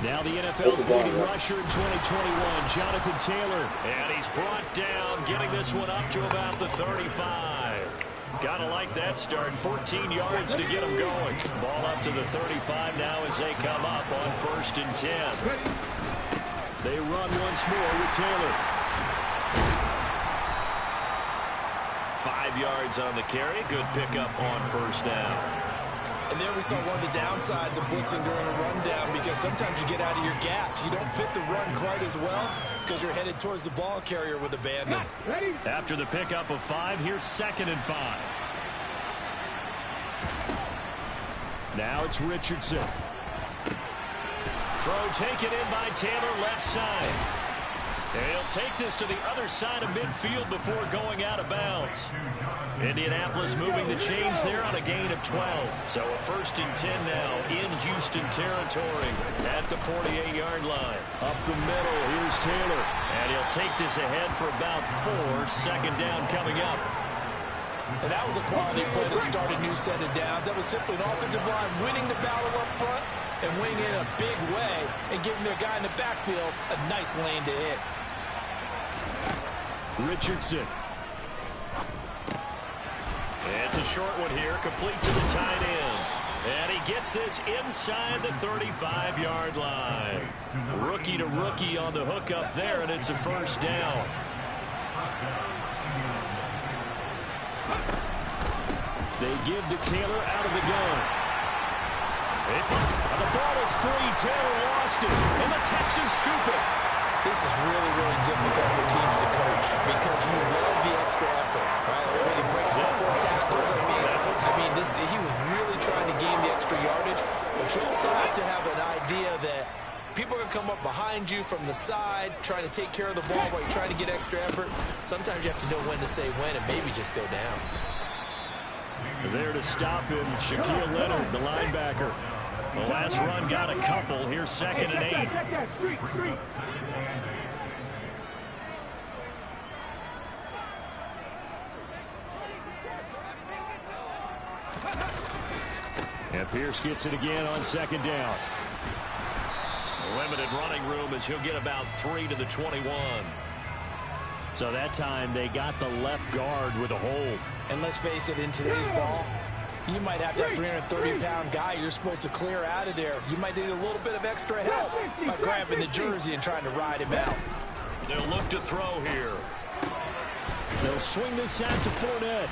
Now the NFL's leading rusher in 2021, Jonathan Taylor. And he's brought down, getting this one up to about the 35. Gotta like that start. 14 yards to get him going. Ball up to the 35 now as they come up on 1st and 10. They run once more with Taylor. 5 yards on the carry. Good pickup on 1st down. And there we saw one of the downsides of blitzing during a rundown, because sometimes you get out of your gaps. You don't fit the run quite as well because you're headed towards the ball carrier with abandon. After the pickup of 5, here's 2nd and 5. Now it's Richardson. Throw taken in by Taylor, left side. And he'll take this to the other side of midfield before going out of bounds. Indianapolis moving the chains there on a gain of 12. So a 1st and 10 now in Houston territory at the 48-yard line. Up the middle, here's Taylor. And he'll take this ahead for about 4. 2nd down coming up. And that was a quality play to start a new set of downs. That was simply an offensive line winning the battle up front and winning in a big way and giving their guy in the backfield a nice lane to hit. Richardson. It's a short one here, complete to the tight end. And he gets this inside the 35-yard line. Rookie to rookie on the hook up there, and it's a 1st down. They give to Taylor out of the gun. The ball is free. Taylor lost it, and the Texans scoop it. This is really, really difficult for teams to coach because you love the extra effort, right? When you break a couple of tackles, he was really trying to gain the extra yardage, but you also have to have an idea that people are going to come up behind you from the side, trying to take care of the ball while you're trying to get extra effort. Sometimes you have to know when to say when and maybe just go down. There to stop him, Shaquille Leonard, the linebacker. The last run got a couple. Here's 2nd and 8. And Pierce gets it again on 2nd down. Limited running room as he'll get about 3 to the 21. So that time they got the left guard with a hold. And let's face it, in today's ball, you might have that 330-pound guy you're supposed to clear out of there. You might need a little bit of extra help by grabbing the jersey and trying to ride him out. They'll look to throw here. They'll swing this out to Fournette.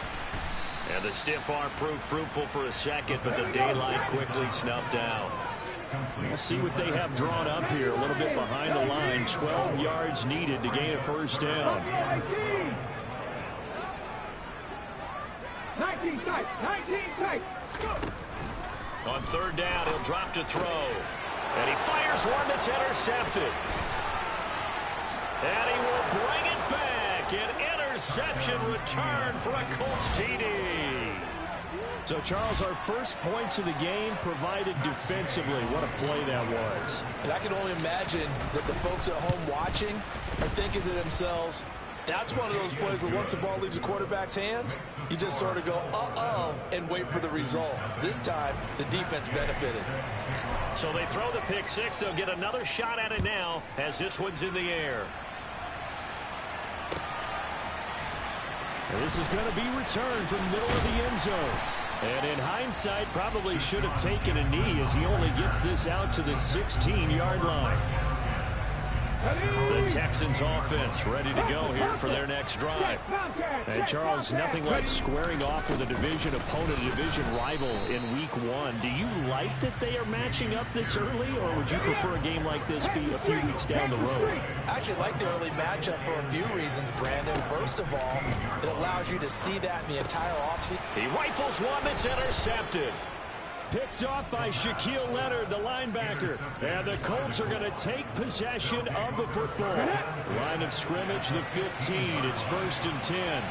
And the stiff arm proved fruitful for a second, but the daylight quickly snuffed out. We'll see what they have drawn up here. A little bit behind the line. 12 yards needed to gain a 1st down. 19 tight. On 3rd down, he'll drop to throw. And he fires one that's intercepted. And he will bring it back. An interception return for a Colts TD. So, Charles, our first points of the game provided defensively. What a play that was. And I can only imagine that the folks at home watching are thinking to themselves, that's one of those plays where once the ball leaves the quarterback's hands, you just sort of go, uh-oh, and wait for the result. This time, the defense benefited. So they throw the pick 6. They'll get another shot at it now as this one's in the air. And this is going to be returned from the middle of the end zone. And in hindsight, probably should have taken a knee as he only gets this out to the 16-yard line. The Texans offense ready to go here for their next drive. And Charles, nothing like squaring off with a division opponent, a division rival in week 1. Do you like that they are matching up this early, or would you prefer a game like this be a few weeks down the road? I actually like the early matchup for a few reasons, Brandon. First of all, it allows you to see that in the entire offseason. He rifles one that's intercepted. Picked off by Shaquille Leonard, the linebacker. And the Colts are going to take possession of the football. Line of scrimmage, the 15. It's 1st and 10.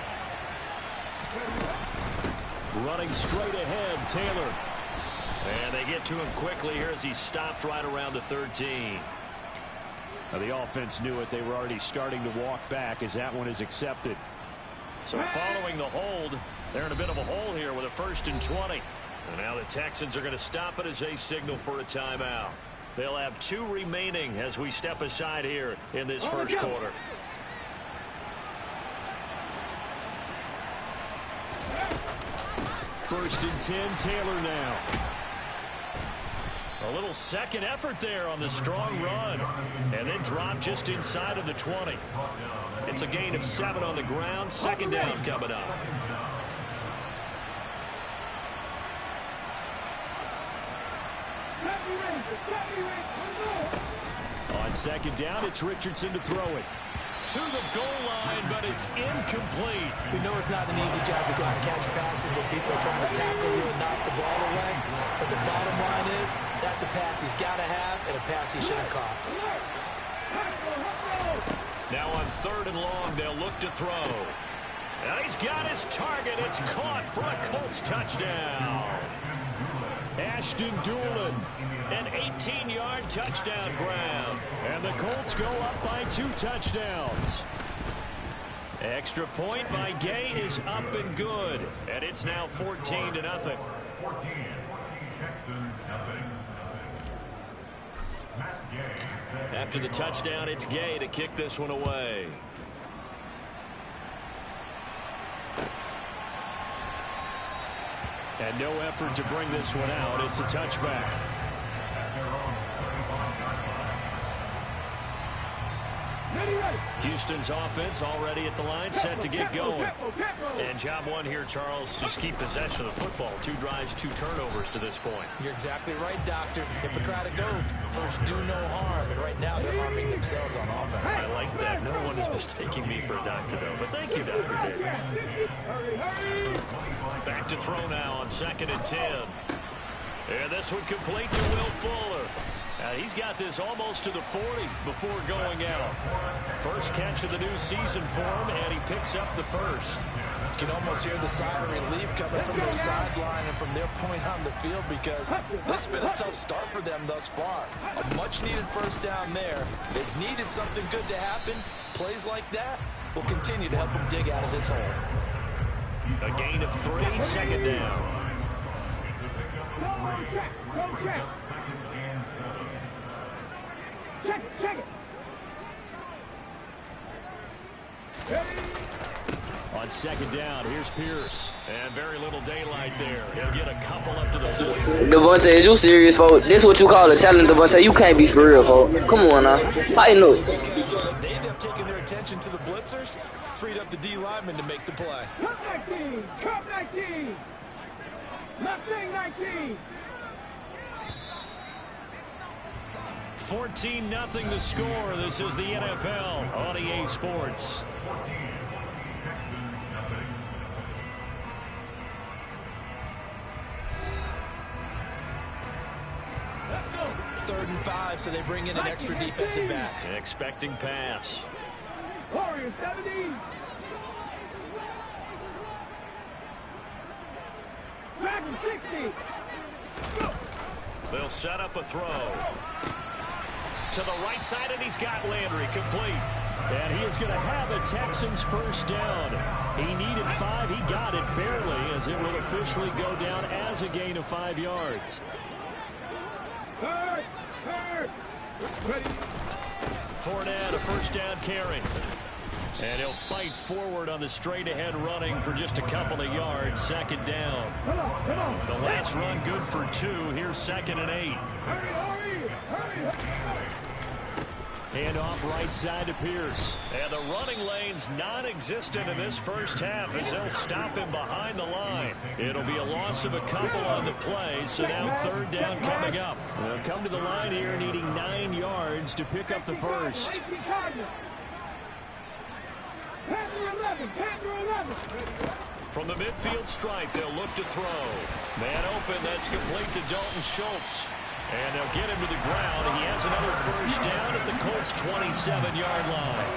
Running straight ahead, Taylor. And they get to him quickly here as he stopped right around the 13. Now the offense knew it. They were already starting to walk back as that one is accepted. So following the hold, they're in a bit of a hole here with a 1st and 20. And now the Texans are going to stop it as they signal for a timeout. They'll have 2 remaining as we step aside here in this first quarter. First and 10, Taylor now. A little second effort there on the strong run. And then drop just inside of the 20. It's a gain of 7 on the ground. Second down coming up. On second down, it's Richardson to throw it. To the goal line, but it's incomplete. We know it's not an easy job to go and catch passes when people are trying to tackle you and knock the ball away. But the bottom line is, that's a pass he's got to have and a pass he should have caught. Now on 3rd and long, they'll look to throw. And he's got his target. It's caught for a Colts touchdown. Ashton Doolin, an 18-yard touchdown grab. And the Colts go up by 2 touchdowns. Extra point by Gay is up and good. And it's now 14-0. After the touchdown, it's Gay to kick this one away. And no effort to bring this one out. It's a touchback. Houston's offense already at the line, set to get going. And job 1 here, Charles, just keep possession of the football. 2 drives, 2 turnovers to this point. You're exactly right, Doctor. Hippocratic oath. First, do no harm. And right now, they're harming themselves on offense. I like that. No one is mistaking me for a doctor, though. But thank you, Dr. Davis. Back to throw now on 2nd and 10. And this one complete to Will Fuller. He's got this almost to the 40 before going out. First catch of the new season for him, and he picks up the first. You can almost hear the sigh of relief coming from their sideline and from their point on the field, because this has been a tough start for them thus far. A much-needed first down there. They've needed something good to happen. Plays like that will continue to help them dig out of this hole. A gain of 3, 2nd down. Check it. On 2nd down, here's Pierce. And very little daylight there. He'll get a couple up to the 40. Devontae, is you serious, folks? This what you call a challenge, Devontae. You can't be for real, folks. Come on now. Tighten up. They end up taking their attention to the blitzers, freed up the D lineman to make the play. Cup 19! Cup 19! Mustang 19! 14-0 the score. This is the NFL on EA Sports. Third and 5, so they bring in an extra defensive back. Expecting pass. Warriors 70. Dragon 60. They'll set up a throw. To the right side, and he's got Landry complete. And he is going to have a Texans first down. He needed 5. He got it barely, as it will officially go down as a gain of 5 yards. Fournette, a first down carry. And he'll fight forward on the straight-ahead running for just a couple of yards. 2nd down. The last run good for 2. Here's 2nd and 8. Hand off right side to Pierce. And the running lane's non-existent in this first half as they'll stop him behind the line. It'll be a loss of a couple on the play, so now 3rd down coming up. They'll come to the line here needing 9 yards to pick up the first. From the midfield stripe, they'll look to throw. Man open, that's complete to Dalton Schultz. And they'll get him to the ground. He has another first down at the Colts' 27-yard line.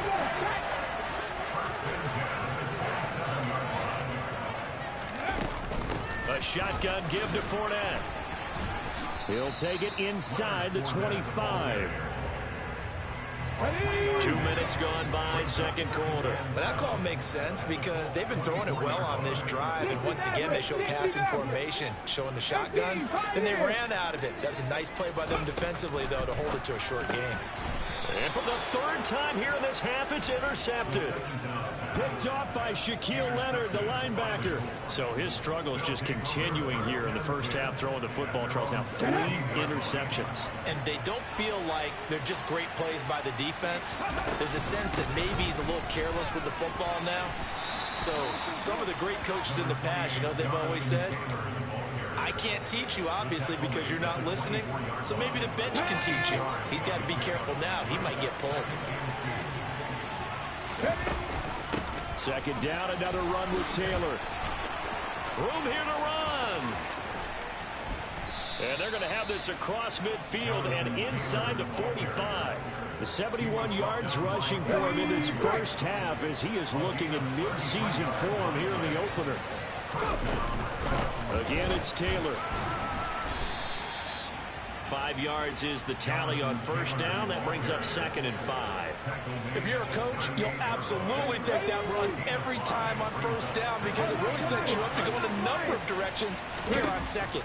A shotgun give to Fournette. He'll take it inside the 25. 2 minutes gone by, second quarter. But that call makes sense because they've been throwing it well on this drive, and once again they show passing formation, showing the shotgun. Then they ran out of it. That was a nice play by them defensively, though, to hold it to a short game. And for the third time here in this half, it's intercepted. Picked off by Shaquille Leonard, the linebacker. So his struggle is just continuing here in the first half, throwing the football. Charles, now 3 interceptions. And they don't feel like they're just great plays by the defense. There's a sense that maybe he's a little careless with the football now. So some of the great coaches in the past, you know, they've always said, I can't teach you, obviously, because you're not listening. So maybe the bench can teach you. He's got to be careful now. He might get pulled. Second down, another run with Taylor. Room here to run. And they're going to have this across midfield and inside the 45. The 71 yards rushing for him in his first half as he is looking in mid-season form here in the opener. Again, it's Taylor. 5 yards is the tally on first down. That brings up 2nd and 5. If you're a coach, you'll absolutely take that run every time on first down because it really sets you up to go in a number of directions here on second.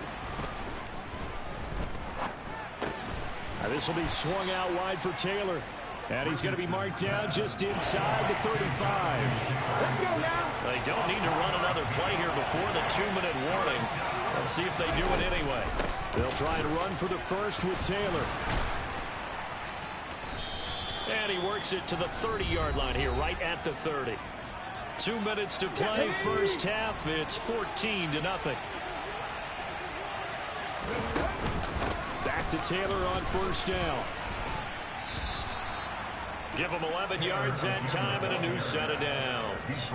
Now this will be swung out wide for Taylor. And he's going to be marked down just inside the 35. Let's go now. They don't need to run another play here before the 2-minute warning. Let's see if they do it anyway. They'll try and run for the first with Taylor. And he works it to the 30-yard line here, right at the 30. 2 minutes to play, first half. It's 14-0. Back to Taylor on first down. Give him 11 yards that time and a new set of downs.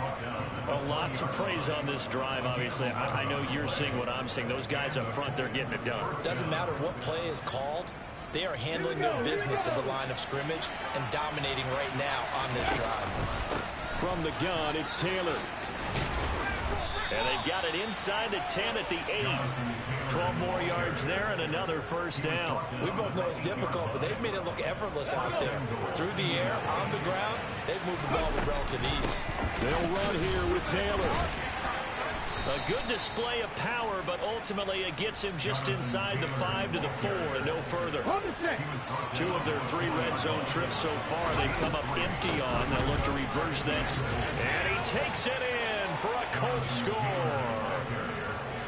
A lot to praise on this drive, obviously. I know you're seeing what I'm seeing. Those guys up front, they're getting it done. Doesn't matter what play is called. They are handling their business in the line of scrimmage and dominating right now on this drive. From the gun, it's Taylor. And they've got it inside the 10 at the 8. 12 more yards there and another first down. We both know it's difficult, but they've made it look effortless out there. Through the air, on the ground, they've moved the ball with relative ease. They'll run here with Taylor. A good display of power, but ultimately it gets him just inside the 5 to the 4 and no further. 2 of their 3 red zone trips so far they've come up empty on. They'll look to reverse that. And he takes it in for a Colts score.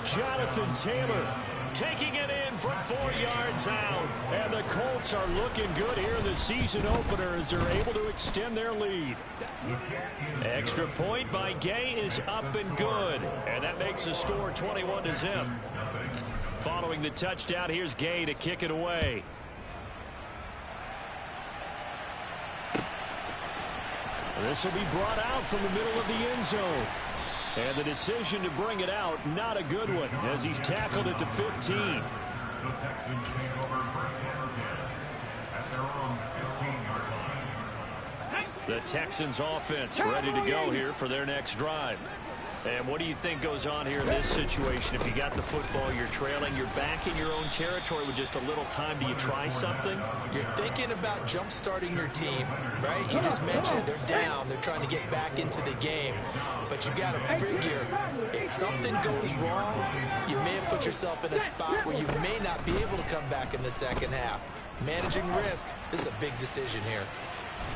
Jonathan Taylor taking it in from 4 yards out. And the Colts are looking good here in the season opener as they're able to extend their lead. Extra point by Gay is up and good. And that makes the score 21-0. Following the touchdown, here's Gay to kick it away. This will be brought out from the middle of the end zone. And the decision to bring it out, not a good one, as he's tackled at the 15. The Texans offense ready to go here for their next drive. And what do you think goes on here in this situation? If you got the football, you're trailing, you're back in your own territory with just a little time. Do you try something? You're thinking about jump-starting your team, right? You just mentioned they're down. They're trying to get back into the game. But you got to figure, if something goes wrong, you may have put yourself in a spot where you may not be able to come back in the second half. Managing risk, this is a big decision here.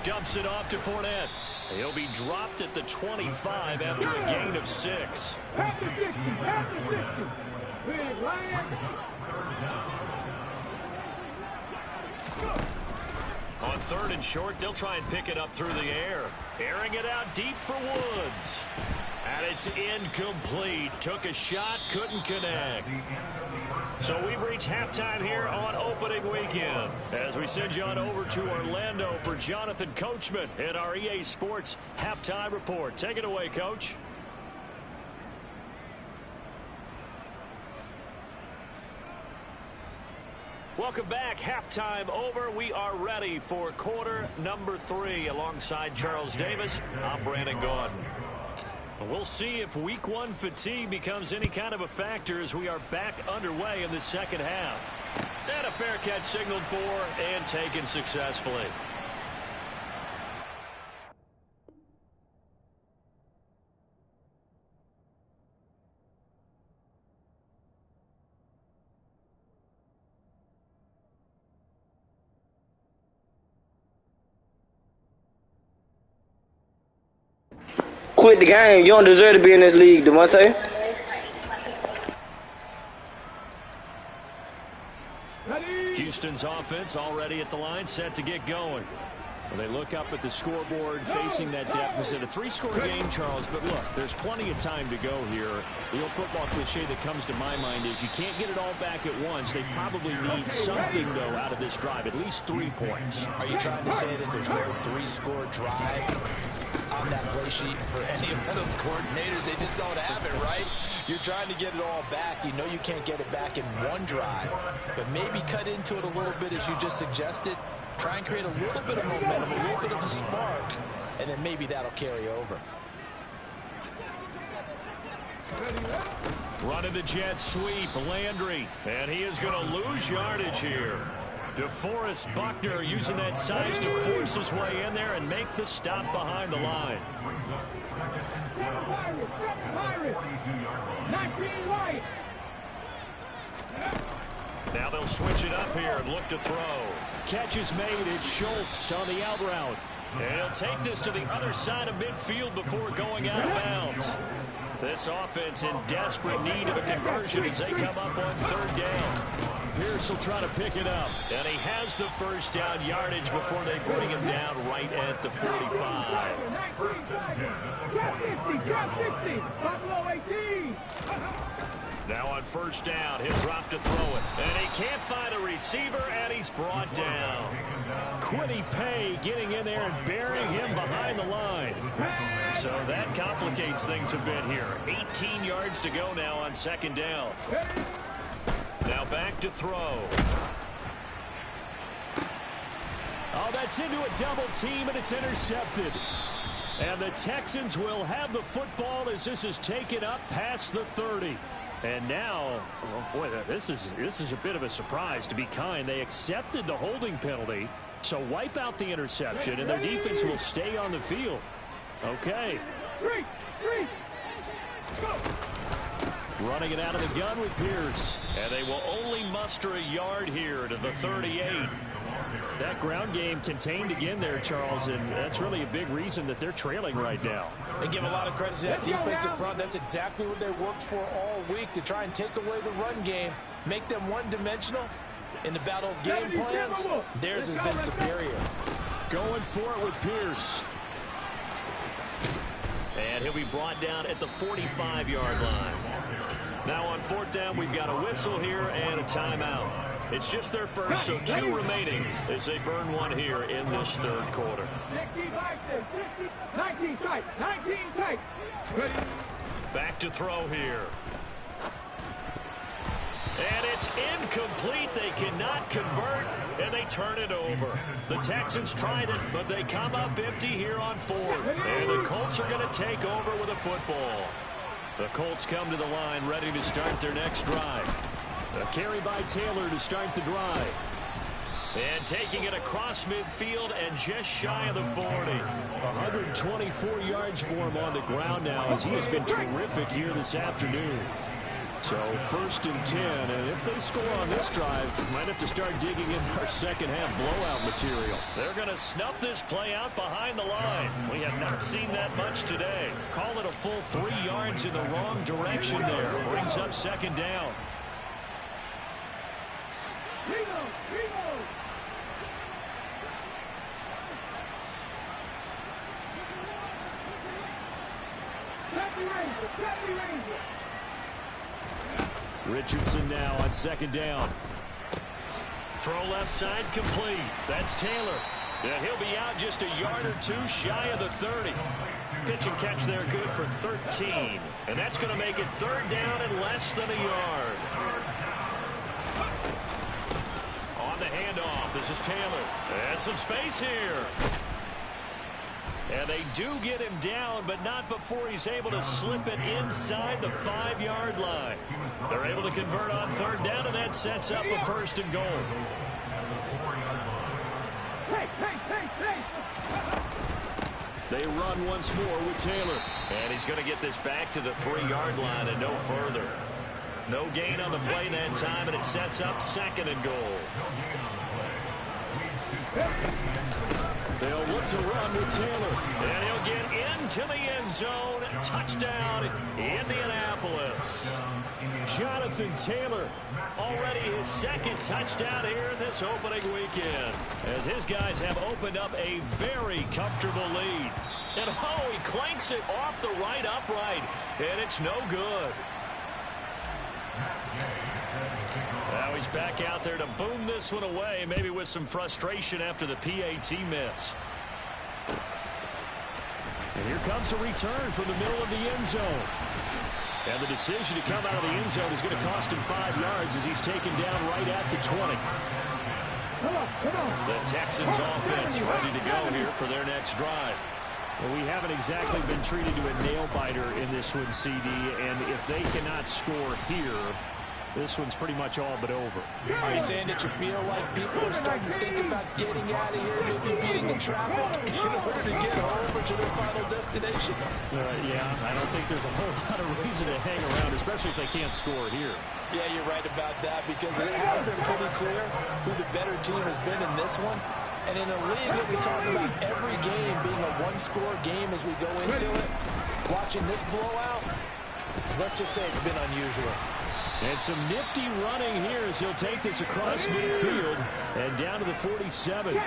Dumps it off to Fournette. He'll be dropped at the 25 after a gain of 6. Past the 60. Past the 60. Big Lions. On 3rd and short, they'll try and pick it up through the air. Airing it out deep for Woods. And it's incomplete. Took a shot, couldn't connect. So we've reached halftime here on opening weekend as we send you on over to Orlando for Jonathan Coachman in our EA Sports Halftime Report. Take it away, Coach. Welcome back. Halftime over. We are ready for quarter number 3 alongside Charles Davis. I'm Brandon Gaudin. We'll see if week 1 fatigue becomes any kind of a factor as we are back underway in the second half. And a fair catch signaled for and taken successfully. quit the game. You don't deserve to be in this league, Devontae. Houston's offense already at the line, set to get going. Well, they look up at the scoreboard, facing that deficit. A 3-score game, Charles, but look, there's plenty of time to go here. The old football cliche that comes to my mind is you can't get it all back at once. They probably need something, though, out of this drive, at least 3 points. Are you trying to say that there's no 3-score drive on that play sheet for any of those coordinators? They just don't have it, right? You're trying to get it all back. You know you can't get it back in one drive, but maybe cut into it a little bit as you just suggested. Try and create a little bit of momentum, a little bit of a spark, and then maybe that'll carry over. Running the jet sweep, Landry, and he is going to lose yardage here. DeForest Buckner using that size to force his way in there and make the stop behind the line. Now they'll switch it up here and look to throw. Catch is made. It's Schultz on the out route. And he'll take this to the other side of midfield before going out of bounds. This offense in desperate need of a conversion as they come up on 3rd down. Pierce will try to pick it up. And he has the first down yardage before they bring him down right at the 45. Now on 1st down, he'll drop to throw it. And he can't find a receiver, and he's brought down. Quiddy Pay getting in there and burying him behind the line. So that complicates things a bit here. 18 yards to go now on 2nd down. Now back to throw. Oh, that's into a double team, and it's intercepted. And the Texans will have the football as this is taken up past the 30. And now, oh boy, this is a bit of a surprise, to be kind. They accepted the holding penalty, so wipe out the interception, and their defense will stay on the field. Okay. Running it out of the gun with Pierce. And they will only muster a yard here to the 38. That ground game contained again there, Charles, and that's really a big reason that they're trailing right now. They give a lot of credit to that defense in front. That's exactly what they worked for all week, to try and take away the run game, make them one-dimensional. In the battle of game plans, theirs has been superior. Going for it with Pierce. And he'll be brought down at the 45-yard line. Now on 4th down, we've got a whistle here and a timeout. It's just their first, so 2 remaining as they burn one here in this 3rd quarter. 19 tight, 19 tight. Back to throw here. And it's incomplete. They cannot convert, and they turn it over. The Texans tried it, but they come up empty here on 4th. And the Colts are going to take over with a football. The Colts come to the line ready to start their next drive. A carry by Taylor to start the drive. And taking it across midfield and just shy of the 40. 124 yards for him on the ground now, as he has been terrific here this afternoon. So 1st and 10, and if they score on this drive, might have to start digging in our second half blowout material. They're going to snuff this play out behind the line. We have not seen that much today. Call it a full 3 yards in the wrong direction there. Brings up 2nd down. Richardson now on 2nd down. Throw left side complete. That's Taylor. Yeah, he'll be out just a yard or 2 shy of the 30. Pitch and catch there good for 13. And that's going to make it 3rd down and less than a yard. On the handoff, this is Taylor. And some space here. And they do get him down, but not before he's able to slip it inside the 5-yard line. They're able to convert on 3rd down, and that sets up a 1st and goal. They run once more with Taylor. And he's going to get this back to the 3-yard line and no further. No gain on the play that time, and it sets up 2nd and goal. They'll look to run with Taylor. And he'll get into the end zone. Touchdown, Indianapolis. Jonathan Taylor, already his second touchdown here in this opening weekend, as his guys have opened up a very comfortable lead. And oh, he clanks it off the right upright, and it's no good. Now he's back out there to boom this one away, maybe with some frustration after the PAT miss. And here comes a return from the middle of the end zone. And the decision to come out of the end zone is going to cost him 5 yards as he's taken down right at the 20. The Texans offense ready to go here for their next drive. Well, we haven't exactly been treated to a nail-biter in this one, CD, and if they cannot score here, this one's pretty much all but over. Are you saying that you feel like people are starting to think about getting out of here, maybe beating the traffic in order to get over to their final destination? Yeah, I don't think there's a whole lot of reason to hang around, especially if they can't score here. Yeah, you're right about that, because it has been pretty clear who the better team has been in this one. And in a league that we talk about every game being a one-score game as we go into it, watching this blowout, let's just say it's been unusual. And some nifty running here as he'll take this across midfield and down to the 47.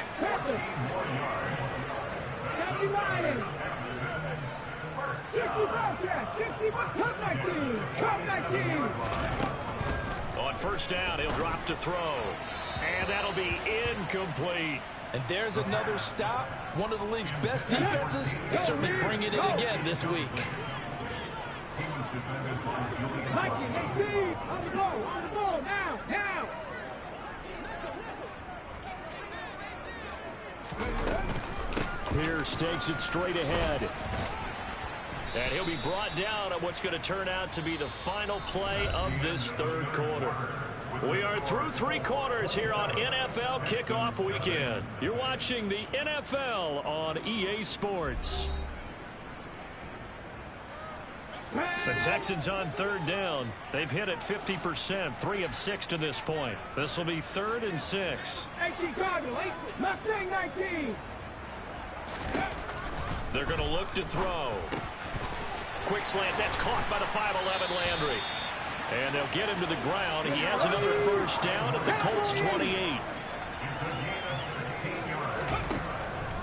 On first down, he'll drop to throw. And that'll be incomplete. And there's another stop. One of the league's best defenses is certainly bringing it again this week. On the ball, now. Pierce takes it straight ahead. And he'll be brought down on what's going to turn out to be the final play of this third quarter. We are through 3 quarters here on NFL Kickoff Weekend. You're watching the NFL on EA Sports. The Texans on third down. They've hit it 50%, 3 of 6 to this point. This will be 3rd and 6. 18 Cardinal, 18, Mustang 19. They're going to look to throw. Quick slant, that's caught by the 5'11" Landry. And they'll get him to the ground. He has another first down at the Colts 28.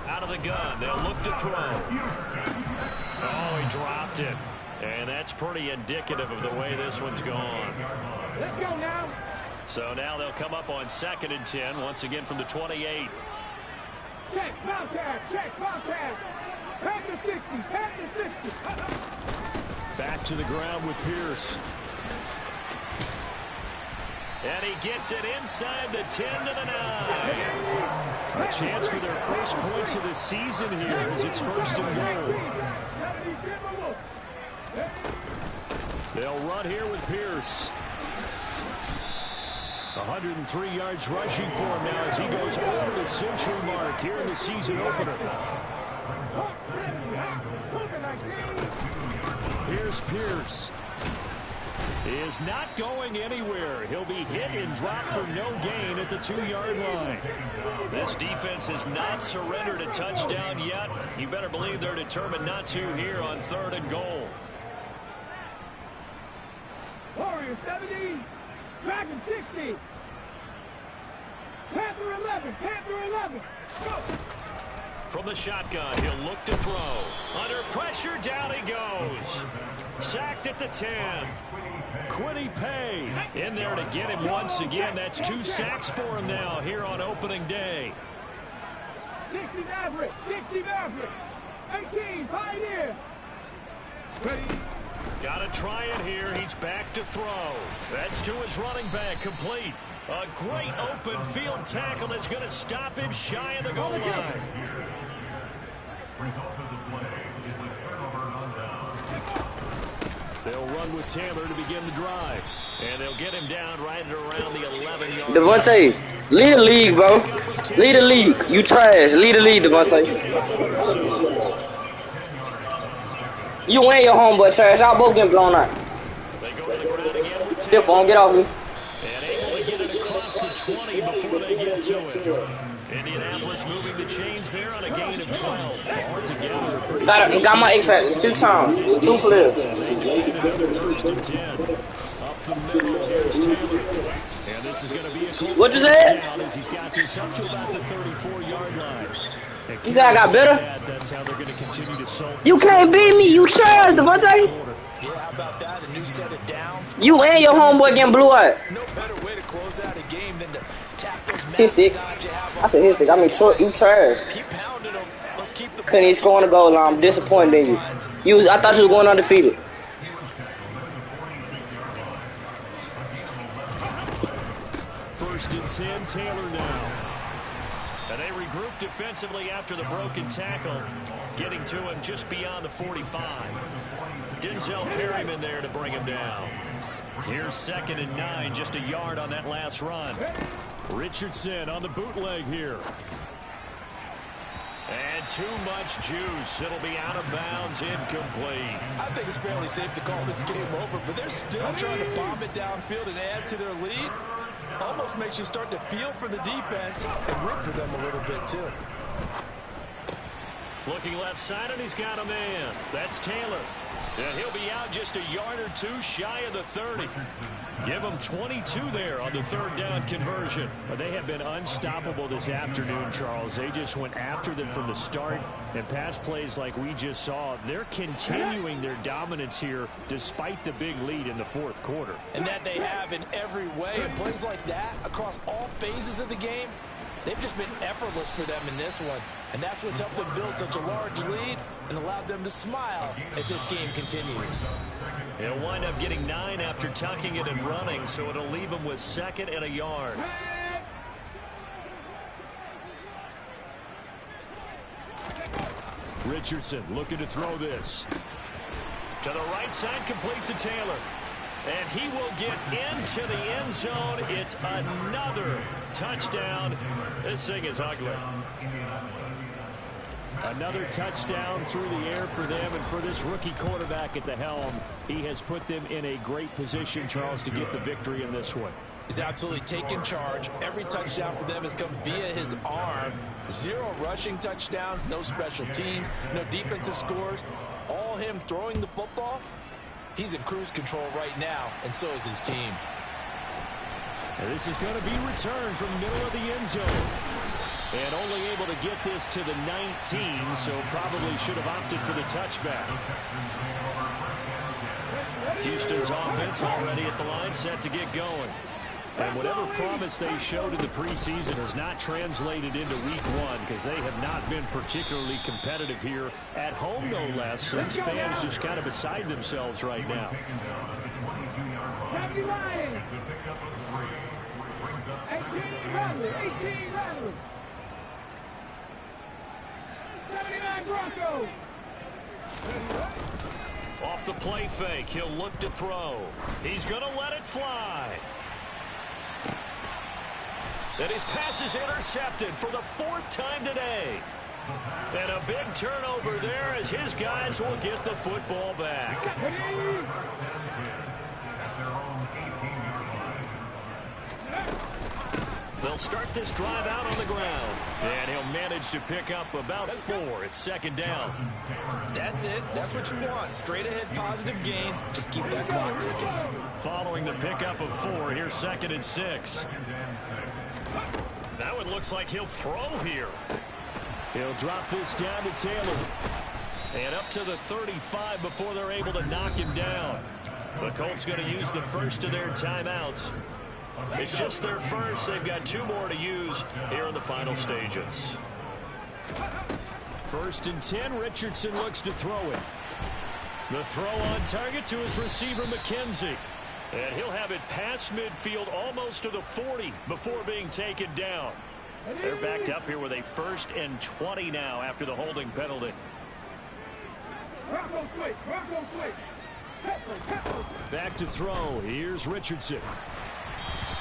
Out of the gun, they'll look to throw. Oh, he dropped it. And that's pretty indicative of the way this one's gone. Let's go now. So now they'll come up on 2nd and 10, once again from the 28. Check, contact. Back to 60. Back to the ground with Pierce. And he gets it inside the 10 to the 9. A chance for their first points of the season here as it's 1st and goal. They'll run here with Pierce. 103 yards rushing for him now as he goes over the century mark here in the season opener. Here's Pierce. He is not going anywhere. He'll be hit and dropped for no gain at the 2-yard line. This defense has not surrendered a touchdown yet. You better believe they're determined not to here on 3rd and goal. Warriors 70, Dragon 60. Panther 11, go! From the shotgun, he'll look to throw. Under pressure, down he goes. Sacked at the 10. Quiddy Pay in there to get him once again. That's 2 sacks for him now here on opening day. 60 Maverick, 18, Pioneer. Ready. Got to try it here. He's back to throw. That's to his running back, complete. A great open field tackle that's going to stop him shy of the goal line. They'll run with Taylor to begin the drive. And they'll get him down right around the 11-yard line. Devontae, lead the league, bro. Lead the league. You trash. Lead the league, Devontae. You and your homeboy trash. Y'all both getting blown out. They go to the ground again with Stiff on, get off me. And able to get it across the 20 before they get to it. Indianapolis moving the chains there on a gain of 12. Altogether, a pretty Got my X Factor 2 times. 2 players. another 1st and 10. Up the middle, here's Taylor. And this is going to be a Colts What you first said? down as he's got this up to about the 34-yard line. You said I got better? That's how they're going to continue to solve. You can't beat me. You trash, Devontae. Yeah, how about that? A new set of downs. You and your homeboy getting blue eyed. No better way to close out a game than to tap those His stick. guys you have. I said his stick. I mean, short. You trash. Keep pounding them. Let's keep the Couldn't even score on the goal line. I'm disappointed in you. I thought you was going undefeated. First and 10, Taylor now. And they regroup defensively after the broken tackle, getting to him just beyond the 45. Denzel Perryman there to bring him down. Here's 2nd and 9, just a yard on that last run. Richardson on the bootleg here. And too much juice. It'll be out of bounds, incomplete. I think it's fairly safe to call this game over, but they're still trying to bomb it downfield and add to their lead. Almost makes you start to feel for the defense and root for them a little bit, too. Looking left side, and he's got a man. That's Taylor. And he'll be out just a yard or two shy of the 30. Give him 22 there on the 3rd down conversion. They have been unstoppable this afternoon, Charles. They just went after them from the start. And pass plays like we just saw, they're continuing their dominance here despite the big lead in the 4th quarter. And that they have in every way. And plays like that across all phases of the game, they've just been effortless for them in this one. And that's what's helped them build such a large lead and allowed them to smile as this game continues. They'll wind up getting 9 after tucking it and running, so it'll leave them with 2nd and a yard. Richardson looking to throw this. To the right side, complete to Taylor. And he will get into the end zone. It's another touchdown. This thing is ugly. Another touchdown through the air for them, and for this rookie quarterback at the helm, he has put them in a great position, Charles, to get the victory in this one. He's absolutely taken charge. Every touchdown for them has come via his arm. 0 rushing touchdowns, no special teams, no defensive scores. All him throwing the football. He's in cruise control right now, and so is his team. And this is going to be returned from middle of the end zone. And only able to get this to the 19, so probably should have opted for the touchback. Houston's offense already at the line, set to get going. And whatever promise they showed in the preseason has not translated into week 1 because they have not been particularly competitive here at home, no less. So these fans just kind of beside themselves right now. 18 Rattler. 79 Broncos. Off the play fake, he'll look to throw. He's going to let it fly. And his pass is intercepted for the 4th time today. And a big turnover there as his guys will get the football back. They'll start this drive out on the ground. And he'll manage to pick up about 4. It's 2nd down. That's it. That's what you want. Straight ahead positive gain. Just keep that clock ticking. Following the pickup of 4, here's 2nd and 6. Now it looks like he'll throw here. He'll drop this down to Taylor. And up to the 35 before they're able to knock him down. The Colts going to use the first of their timeouts. It's just their first. They've got 2 more to use here in the final stages. 1st and 10. Richardson looks to throw it. The throw on target to his receiver, McKenzie. And he'll have it past midfield almost to the 40 before being taken down. They're backed up here with a 1st and 20 now after the holding penalty. Back to throw. Here's Richardson.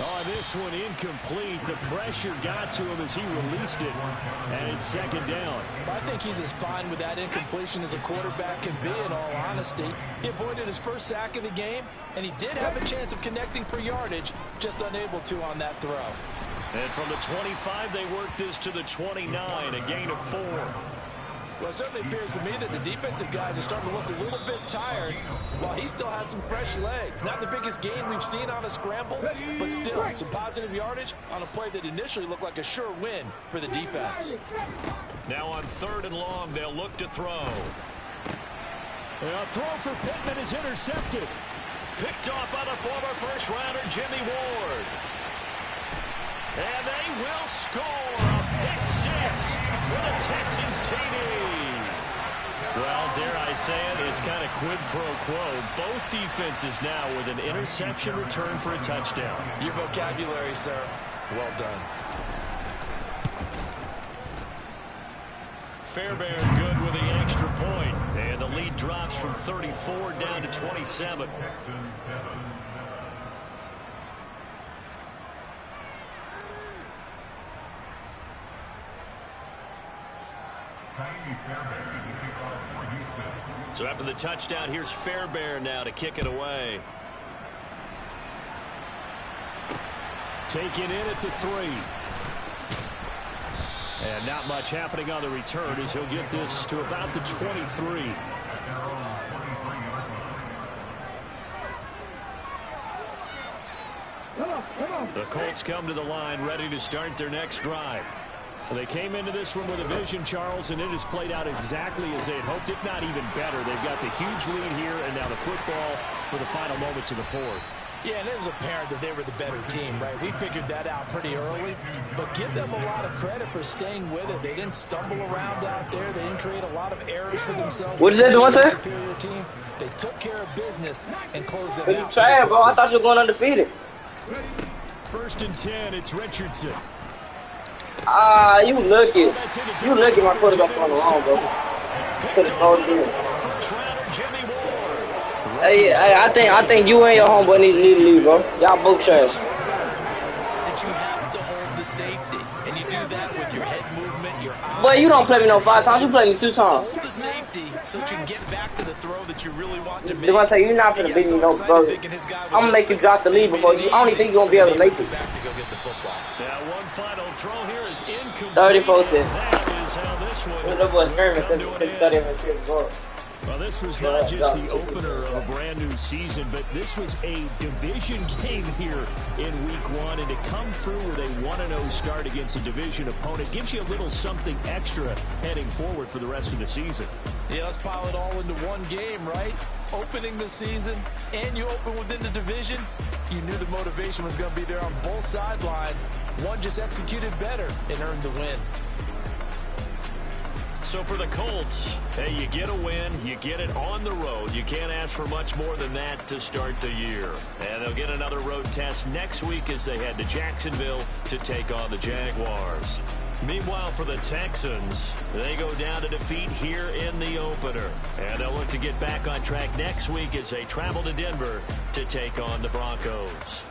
Oh, this one incomplete. The pressure got to him as he released it, and it's 2nd down. I think he's as fine with that incompletion as a quarterback can be, in all honesty. He avoided his first sack of the game, and he did have a chance of connecting for yardage, just unable to on that throw. And from the 25, they work this to the 29, a gain of 4. Well, it certainly appears to me that the defensive guys are starting to look a little bit tired while he still has some fresh legs. Not the biggest gain we've seen on a scramble, but still some positive yardage on a play that initially looked like a sure win for the defense. Now on 3rd and long, they'll look to throw. A throw for Pittman is intercepted. Picked off by the former first-rounder Jimmy Ward. And they will score a pick 6 for the Texans TD. Well, dare I say it, it's kind of quid pro quo. Both defenses now with an interception return for a touchdown. Your vocabulary, sir. Well done. Fairbairn good with the extra point. And the lead drops from 34 down to 27. So after the touchdown, here's Fairbairn now to kick it away. Taken in at the 3. And not much happening on the return as he'll get this to about the 23. The Colts come to the line ready to start their next drive. They came into this one with a vision, Charles, and it has played out exactly as they had hoped, if not even better. They've got the huge lead here, and now the football for the final moments of the 4th. Yeah, and it was apparent that they were the better team, right? We figured that out pretty early, but give them a lot of credit for staying with it. They didn't stumble around out there. They didn't create a lot of errors for themselves. What is that doing, sir? Superior team. They took care of business and closed it What out. you trying, bro? I thought you were going undefeated. 1st and 10, it's Richardson. Ah, you lucky. You lucky my quarterback on the wrong, bro. Could have told you. Hey, I think you and your homeboy need to leave, bro. Y'all both trash. That you have to hold the safety, and you do that with your head movement, your eyes. Boy, you don't play me no 5 times. You play me 2 times. Hold the safety so that you can get back to the throw that you really want to make. They're gonna say you're not gonna beat me, no, bro. I'm gonna make you drop the lead before you. I don't even think you're gonna be able to make it. Back to go get the football. Now one final throw here is incomplete. 34 cents. That is how this one. That boy's screaming because he's 30 Well, this was not just the opener of a brand new season, but this was a division game here in week 1. And to come through with a 1-0 start against a division opponent gives you a little something extra heading forward for the rest of the season. Yeah, let's pile it all into one game, right? Opening the season, and you open within the division. You knew the motivation was going to be there on both sidelines. One just executed better and earned the win. So for the Colts, hey, you get a win, you get it on the road. You can't ask for much more than that to start the year. And they'll get another road test next week as they head to Jacksonville to take on the Jaguars. Meanwhile, for the Texans, they go down to defeat here in the opener. And they'll look to get back on track next week as they travel to Denver to take on the Broncos.